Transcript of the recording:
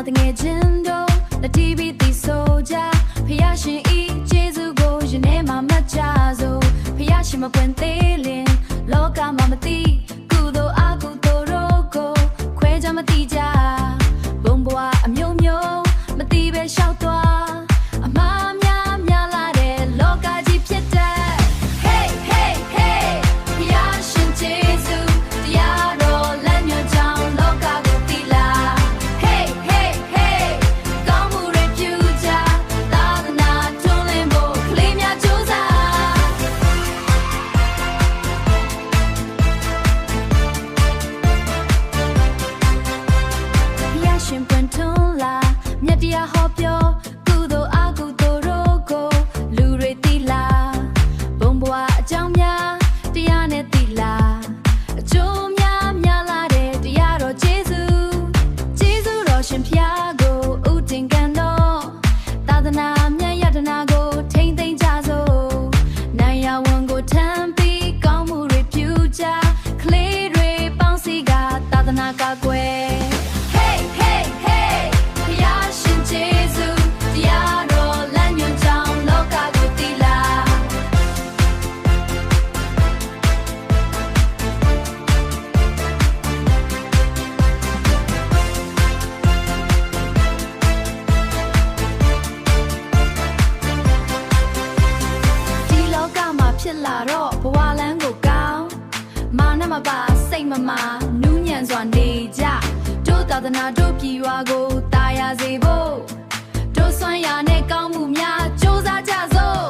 的眼睛都那 TV 的手家，培养心意接触过人的妈妈家族，培养心嘛滚得连，老家妈妈的骨头啊骨头肉骨，快家嘛地家，蹦蹦啊喵喵，嘛地别小多，啊妈喵喵来的老家鸡撇的，嘿嘿嘿，培养心接触，地呀罗蓝牛酱老家骨地啦。ရှင်ပွင့်ထွန်းလာမြတ်တရားဟောပြောကုသိုလ်အကုသိုလ်တို့ကိုလူတွေသိလားဘုံဘဝအကြောင်းများတရားနဲ့သိလားအကျိုးများများလာတဲ့တရားတော်ကျေးဇူးတော်ရှင်ဖျားကိုဥတင်ကန်တော်သာသနာမြတ်ယတနာကိုထိမ့်သိမ့်ကြစို့နိုင်ရဝန်ကိုထမ်းပြီးကောင်းမှုတွေပြုကြကလေးတွေပေါင်းစည်းကသာသနာကာကွယ်ဖြစ်လာတော့ဘဝလန်းကိုကောင်းမာနမပါစိတ်မမာနူးညံ့စွာနေကြတို့သာသနာတို့ပြည်ရွာကိုတာယာစေဖို့တို့စွမ်းရနဲ့ကောင်းမှုများစ조사ကြစို့